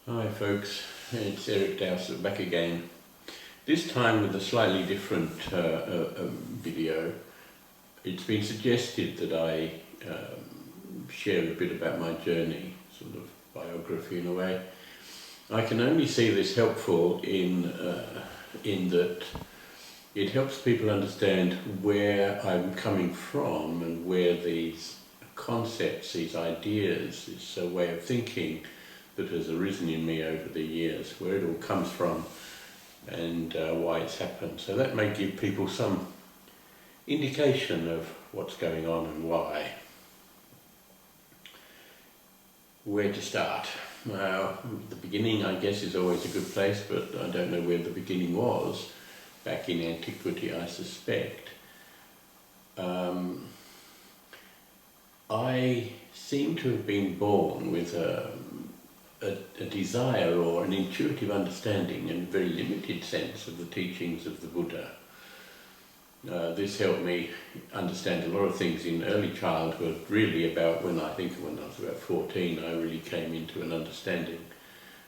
Hi folks, it's Eric Dowsett back again. This time with a slightly different video. It's been suggested that I share a bit about my journey, sort of biography in a way. I can only see this helpful in that it helps people understand where I'm coming from and where these concepts, these ideas, this way of thinking that has arisen in me over the years, where it all comes from and why it's happened. So that may give people some indication of what's going on and why. Where to start? Well, the beginning, I guess, is always a good place, but I don't know where the beginning was. Back in antiquity, I suspect. I seem to have been born with a desire or an intuitive understanding and very limited sense of the teachings of the Buddha. This helped me understand a lot of things in early childhood, really about when I was about 14, I really came into an understanding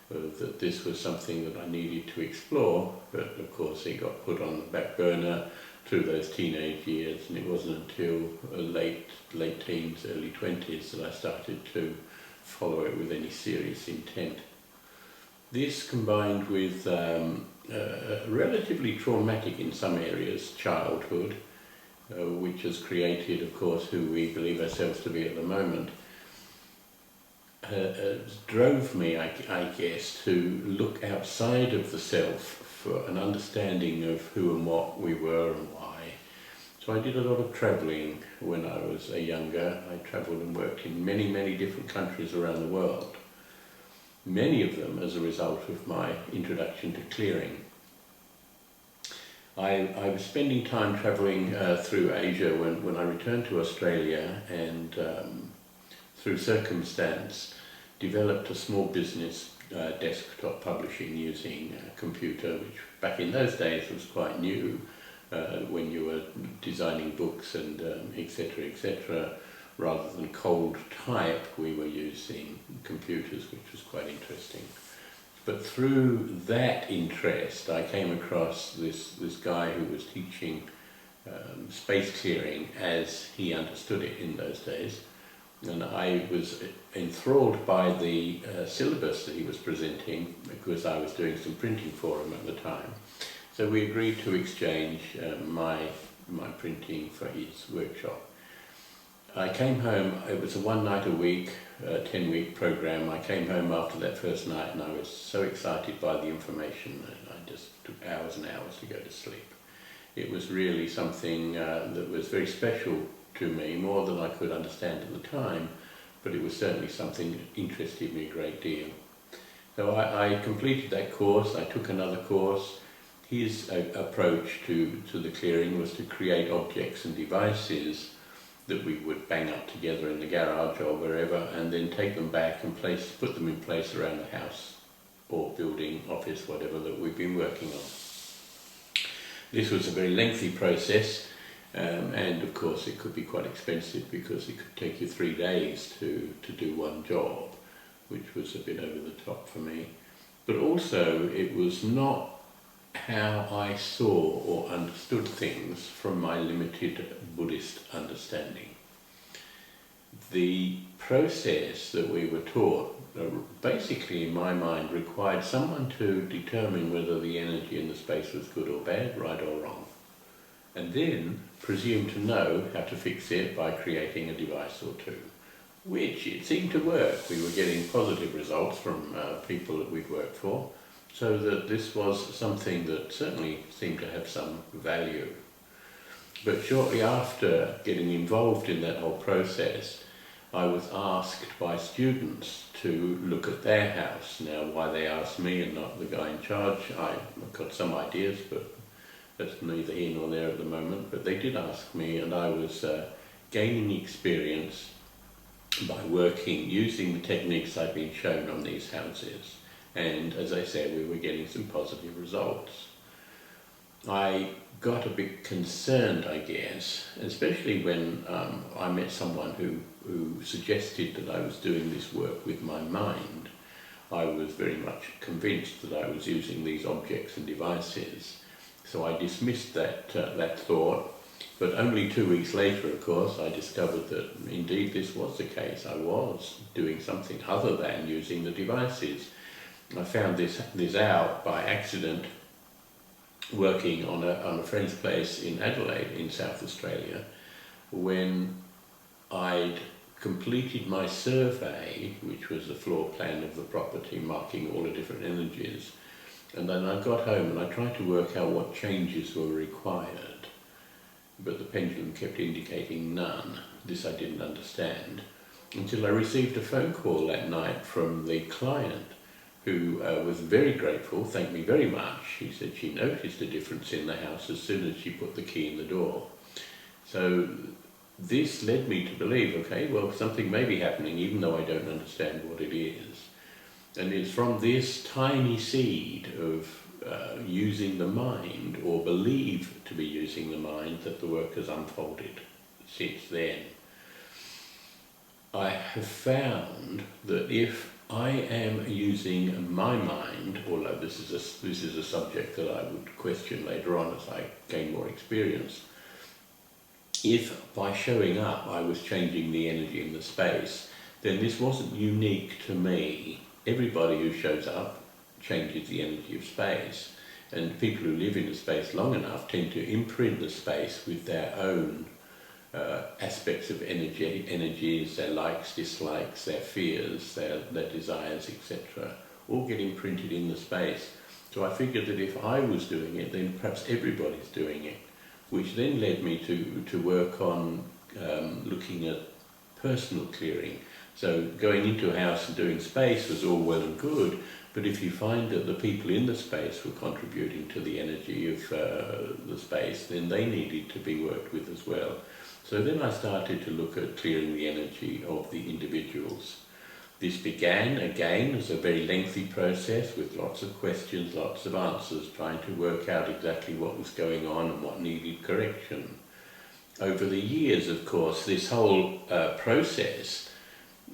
that this was something that I needed to explore, but of course it got put on the back burner through those teenage years, and it wasn't until late teens, early 20s that I started to follow it with any serious intent. This combined with relatively traumatic in some areas childhood, which has created, of course, who we believe ourselves to be at the moment, drove me, I guess, to look outside of the self for an understanding of who and what we were and why. So I did a lot of travelling when I was younger. I travelled and worked in many different countries around the world. Many of them as a result of my introduction to clearing. I was spending time travelling through Asia when I returned to Australia, and through circumstance developed a small business, desktop publishing using a computer, which back in those days was quite new. When you were designing books and etc., rather than cold type, we were using computers, which was quite interesting. But through that interest, I came across this guy who was teaching space clearing as he understood it in those days, and I was enthralled by the syllabus that he was presenting, because I was doing some printing for him at the time. So we agreed to exchange my printing for his workshop. I came home, it was a 1 night a week, 10-week program. I came home after that first night and I was so excited by the information that I just took hours and hours to go to sleep. It was really something that was very special to me, more than I could understand at the time, but it was certainly something that interested me a great deal. So I completed that course. I took another course. His approach to the clearing was to create objects and devices that we would bang up together in the garage or wherever, and then take them back and put them in place around the house or building, office, whatever that we've been working on. This was a very lengthy process, and of course it could be quite expensive, because it could take you 3 days to do one job, which was a bit over the top for me. But also it was not how I saw or understood things from my limited Buddhist understanding. The process that we were taught basically, in my mind, required someone to determine whether the energy in the space was good or bad, right or wrong, and then presume to know how to fix it by creating a device or two, which it seemed to work. We were getting positive results from people that we'd worked for, so that this was something that certainly seemed to have some value. But shortly after getting involved in that whole process, I was asked by students to look at their house. Now, why they asked me and not the guy in charge, I've got some ideas, but that's neither here nor there at the moment. But they did ask me, and I was gaining experience by working, using the techniques I'd been shown on these houses. And as I said, we were getting some positive results. I got a bit concerned, I guess, especially when I met someone who suggested that I was doing this work with my mind. I was very much convinced that I was using these objects and devices. So I dismissed that thought, but only 2 weeks later, of course, I discovered that indeed this was the case. I was doing something other than using the devices. I found this out by accident working on a friend's place in Adelaide in South Australia, when I'd completed my survey, which was the floor plan of the property, marking all the different energies. And then I got home and I tried to work out what changes were required, but the pendulum kept indicating none. This I didn't understand until I received a phone call that night from the client, who was very grateful, thanked me very much. She said she noticed a difference in the house as soon as she put the key in the door. So this led me to believe, okay, well, something may be happening even though I don't understand what it is. And it's from this tiny seed of using the mind, or believe to be using the mind, that the work has unfolded since then. I have found that if I am using my mind, although this is a subject that I would question later on as I gain more experience, if by showing up I was changing the energy in the space, then this wasn't unique to me. Everybody who shows up changes the energy of space, and people who live in a space long enough tend to imprint the space with their own aspects of energies, their likes, dislikes, their fears, their desires, etc. all get imprinted in the space. So I figured that if I was doing it, then perhaps everybody's doing it, which then led me to work on looking at personal clearing. So going into a house and doing space was all well and good, but if you find that the people in the space were contributing to the energy of the space, then they needed to be worked with as well. So then I started to look at clearing the energy of the individuals. This began, again, as a very lengthy process with lots of questions, lots of answers, trying to work out exactly what was going on and what needed correction. Over the years, of course, this whole process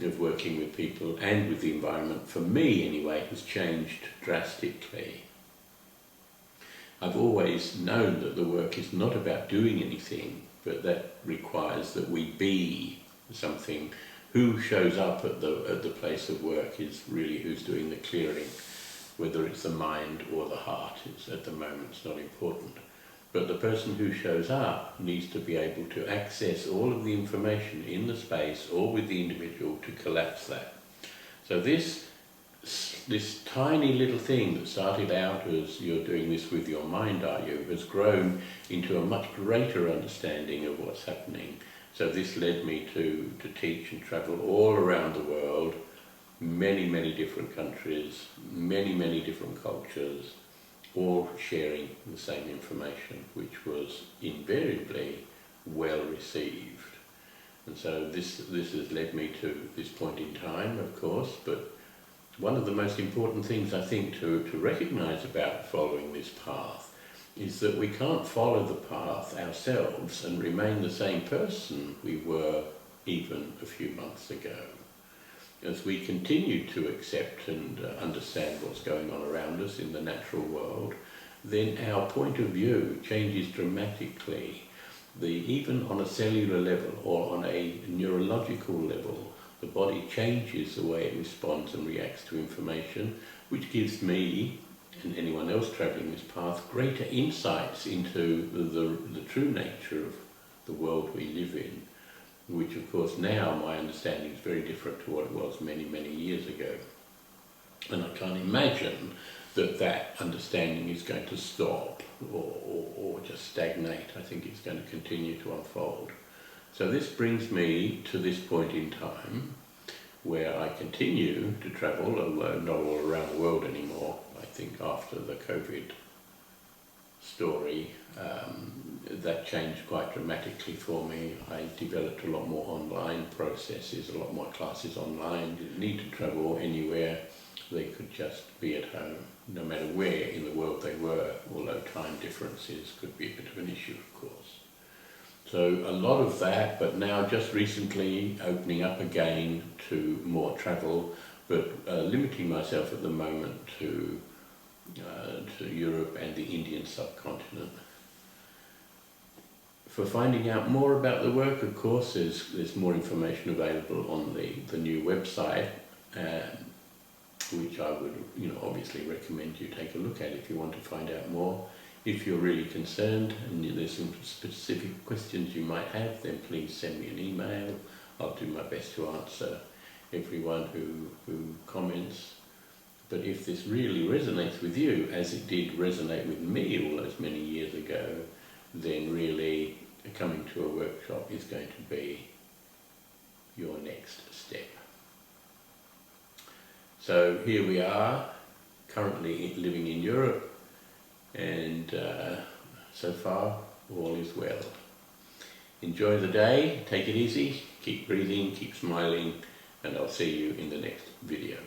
of working with people and with the environment, for me anyway, has changed drastically. I've always known that the work is not about doing anything, but that requires that we be something. Who shows up at the place of work is really who's doing the clearing, whether it's the mind or the heart. At the moment it's not important. But the person who shows up needs to be able to access all of the information in the space or with the individual to collapse that. So this tiny little thing that started out as you're doing this with your mind, are you, has grown into a much greater understanding of what's happening. So this led me to teach and travel all around the world, many, many different countries, many, many different cultures, all sharing the same information, which was invariably well received. And so this has led me to this point in time, of course, but one of the most important things I think to recognise about following this path is that we can't follow the path ourselves and remain the same person we were even a few months ago. As we continue to accept and understand what's going on around us in the natural world, then our point of view changes dramatically. Even on a cellular level or on a neurological level, the body changes the way it responds and reacts to information, which gives me and anyone else travelling this path greater insights into the true nature of the world we live in, which of course now my understanding is very different to what it was many, many years ago. And I can't imagine that understanding is going to stop or just stagnate. I think it's going to continue to unfold. So this brings me to this point in time where I continue to travel, although not all around the world anymore. I think after the COVID story, that changed quite dramatically for me. I developed a lot more online processes, a lot more classes online. Didn't need to travel anywhere. They could just be at home, no matter where in the world they were, although time differences could be a bit of an issue, of course. So a lot of that, but now just recently opening up again to more travel but limiting myself at the moment to Europe and the Indian subcontinent. For finding out more about the work, of course, there's more information available on the new website, which I would, obviously recommend you take a look at if you want to find out more. If you're really concerned and there's some specific questions you might have, then please send me an email. I'll do my best to answer everyone who comments. But if this really resonates with you, as it did resonate with me all those many years ago, then really coming to a workshop is going to be your next step. So here we are, currently living in Europe, and so far all is well. Enjoy the day, take it easy, keep breathing, keep smiling, and I'll see you in the next video.